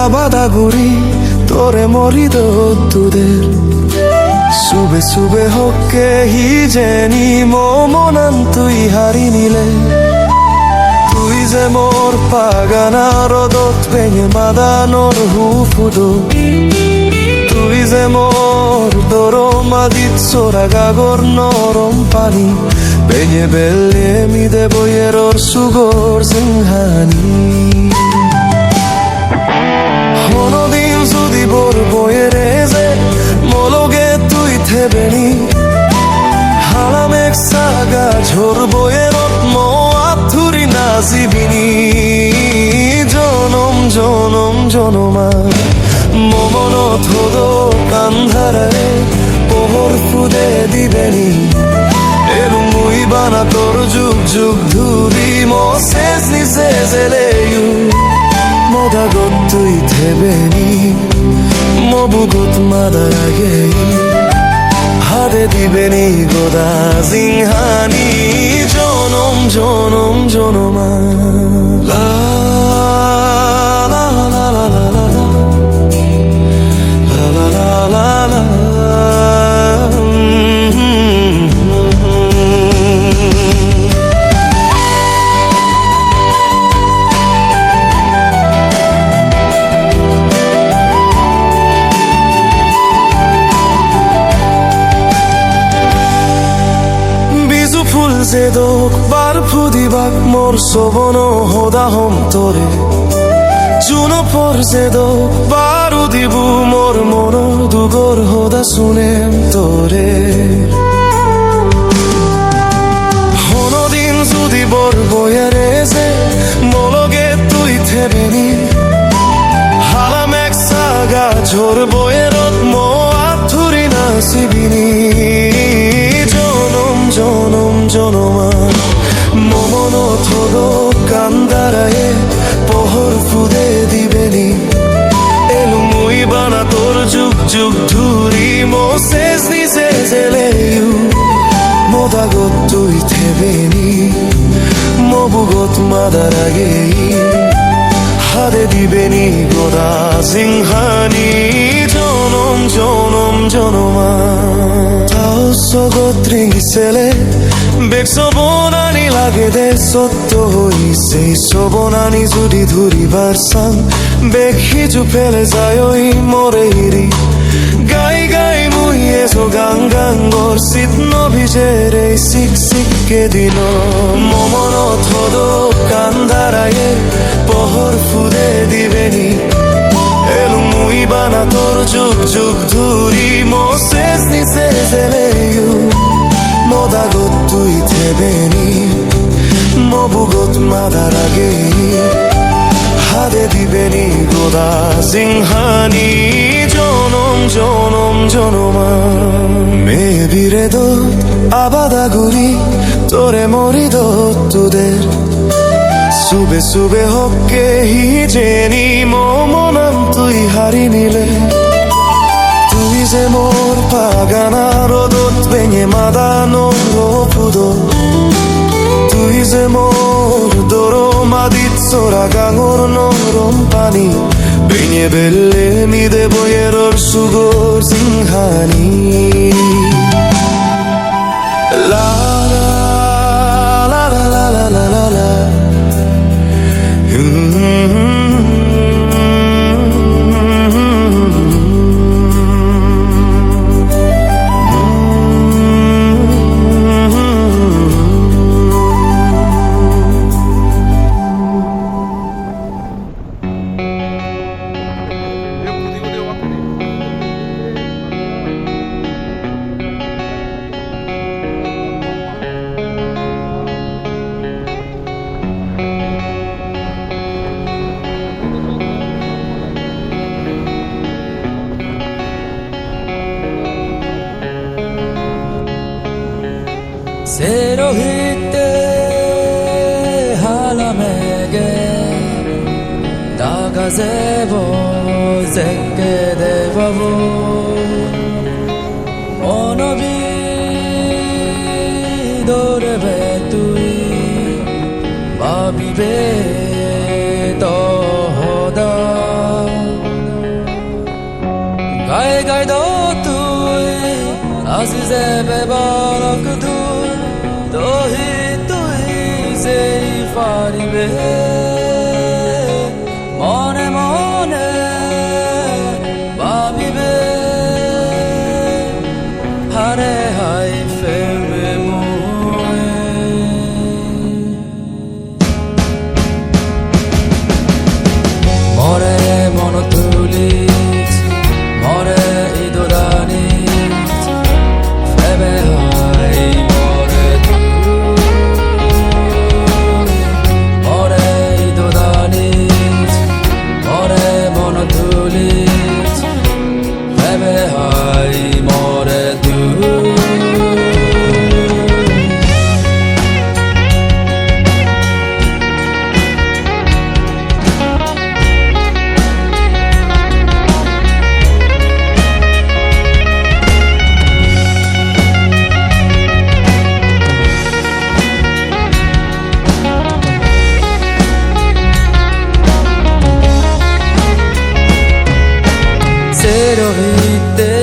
আবাদাগুড়ি তোরে মরিদ তুদের সুবে সুবে হকে হি জেনি মনান তুই হারি নিলে তুই যে মোর পাগানা রদত ভেঙে মাদানোর হুফুদো তুই যে মোর দরমা দিচ্ছ রাগাগর নরম পানি ভেঙে বেলে মিদে বইয়ের সুগর সিংহানি কোনদিন যদি বোর বইয়ের যে মলগে তুই থেবেনি হালাম এক সাগা ঝোর বইয়ের আথুরি নাচিবিনি জনম জনম জনমা মমনত হদ কান্ধারে পোহর ফুদে দিবেনি এলু মুই বানা তোর যুগ যুগ ধুরি মশেষ নিচে জেলেয়ু মদাগত তুই থেবেনি মবুগত মাদার আগে হাতে দিবেনি গোদা সিংহানি জনম জনম জনমা লা লা লা লা লা লা লা লা লা লা যে দোক বার ফুদিবাক মোর সবন হদাহম তোরে জুনো পর যে দোক বারু দিবু মোর মন দুগর হদা শুনেম তোরে হনদিন যদি বর বয়ারে যে মলগে তুই থেবেনি হালাম এক সাগা ঝোর বয়েরত মো আথুরি নাচিবিনি জনম জনম জনমা মমনত হদ কান্দারায়ে পোহর ফুদে দিবেনি এলু মুই বানা তোর যুগ যুগ ধুরি মশেষ নিচে জেলেয়ু মদাগত তুই থেবেনি মবুগত মাদার আগে হাতে দিবেনি গোদা সিংহানি জনম জনম জনমা জগত্রী ছেলে বেগ সবনানি লাগে দে সত্য হই সেই সবনানি যদি ধরিবার সাং বেগ হিজু ফেলে যায় ওই মরে হিরি গাই গাই মুই এসো গাং গাং গর শীত নভিজের এই শিক শিখকে দিল মমনত হদ কান্দারায়ে পহর ফুদে দিবেনি এলু মুই বানা তোর যুগ যুগ ধুরি মশেষ নিচে জেলেয়ু মদাগত তুই থেবেনি মবুগত মাদার আগে হাতে দিবেনি গোদা সিংহানি জনম জনম জনমা মে বিরে দোত আবাদাগুড়ি তোরে মরিদ তুদের সুবে সুবে হকে হি জেনি মনান তুই হারি নিলে তুই যে মোর পাগানা রদত ভেঙে মাদানো ফুদো তুই যে মোর দরমা দিচ্ছ রাগাঙর নরম পানি ভেঙে বেললে মিদে বইয়ের সুগর সিংহানি লা লা লা লা লা লা লা লা 세로히때 하람에게 다가세보 세게데바보 오너비 도레베투이 바비베 떠호다 Hai gai do tui Azize be balak dur Dohi tui zei faribe Mone mone Babibe Hare hai feme mue More monotulit More idodanit Feme hai more tu More idodanit More monotulit Feme hai more tu Zero hitte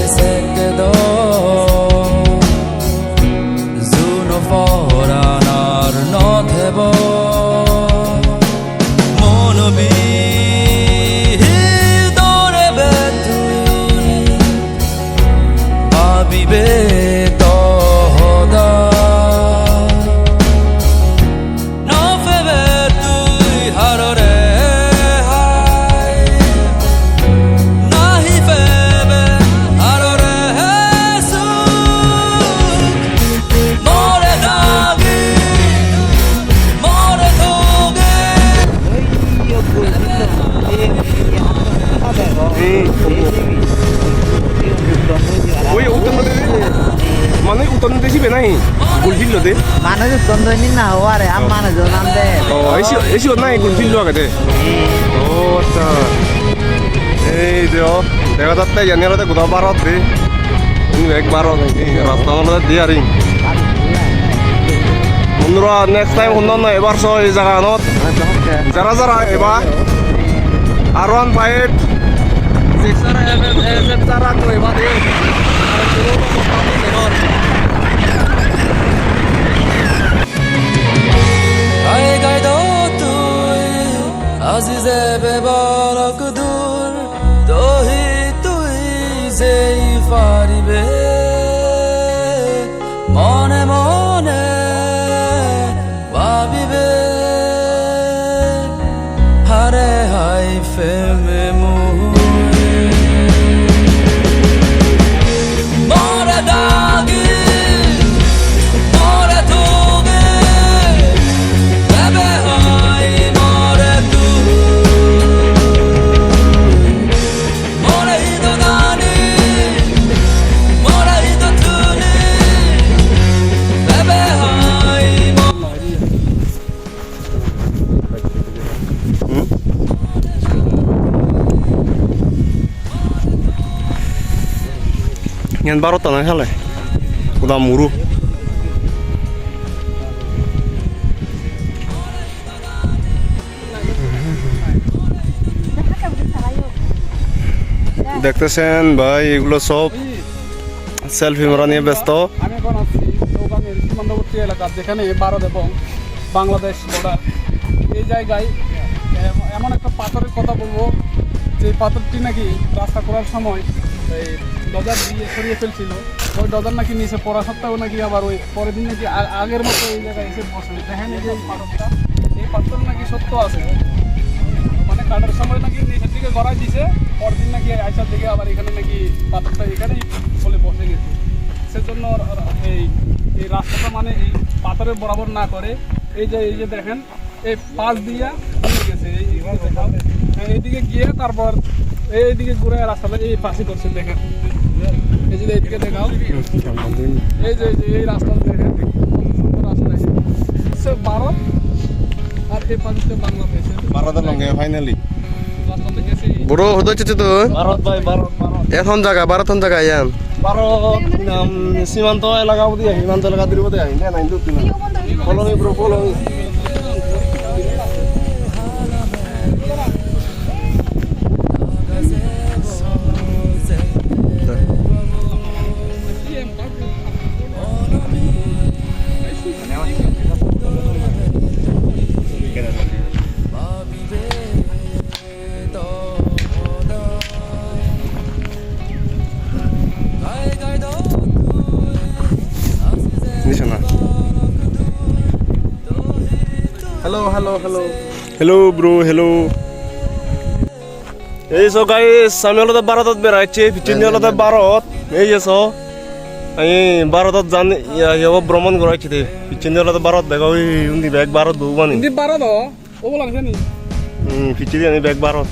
sekdo Zuno foranar not hebo Mono bi dore betui Abibe tohoda No feber tui harore Nahi febe harore su More dagi More toge ওই উত্তর মানে উত্তর দেশি বেনাই গুলফিল দে মানুষ উত্তরনি না হওয়ারে আর মানুষ নাম দে ও AC নাই গুলফিল আগে ও আচ্ছা এই যে দেখা যাচ্ছে জানি আলাদা কোথাও বারত দে একবার রাস্তা মধ্যে দিয়ে আরি বন্ধুরা নেক্সট টাইম অন্যান্য এবার সহ এই জায়গানত যারা যারা এবার R15 6 যারা তো এবার Hai gai do tui Azize be balak dur Dohi tui zei faribe Mone mone Babibe Hare hai feme mue More dagi More toge Bebe hai more tu More idodani More idotuni Bebe hai Yan barot tanah hale udah muru দেখতেছেন ভাই এগুলো সব selfie মারা নিয়ে ব্যস্ত আমি এখন আছি নৌবামের সীমান্তবর্তী এলাকা যেখানে ভারত এবং বাংলাদেশ বর্ডার এই জায়গায় এমন একটা পাথরের কথা বলবো যে পাথরটি নাকি রাস্তা করার সময় এই ডজার দিয়ে সরিয়ে ফেলছিল ওই ডজার নাকি নিচে পড়া সত্ত্বেও নাকি আবার ওই পরের দিন নাকি আগের মতো এই জায়গায় এসে বসে দেখেন এই যে পাথরটা এই পাথর নাকি সত্য আছে মানে কাটার সময় নাকি নিচের দিকে গড়াই দিছে পরের দিন নাকি আইসার দিকে আবার এখানে নাকি পাথরটা এখানেই বলে বসে গেছে সেজন্য এই রাস্তাটা মানে এই পাথরের বরাবর না করে এই যে দেখেন এই পাশ দিয়া ঘুরে গেছে এইদিকে গিয়ে তারপর এইদিকে ঘুরে রাস্তাটা এই পাশে করছে দেখেন এই যে এইদিকে দেখাও এই যে এই রাস্তাটা দেখেন রাস্তা ভারত আর এই পাশে বাংলাদেশ ভারতের লঙ্গে ফাইনালি রাস্তাটা গেছে বড় হচ্ছে তো ভারত ভাই ভারত এখন জায়গা ভারত ইয়ান ভারত সীমান্ত এলাকা অবধি সীমান্ত এলাকা দিয়ে বোধ হয় নাই তো follow me bro follow me hello, hello, hello. Hello bro hello এই সো গাইস আমি হলো ভারতত বেড়াইছি পিছনে হলো ভারত এই যে সো আমি ভারতত জান ইয়া ভ্রমণ করাইছি দে পিছনে হলো ভারত দেখো ওই উনি ব্যাগ ভারত দুবানি Hindi baro do. O wala kasi ni. পিছনে আমি ব্যাগ ভারত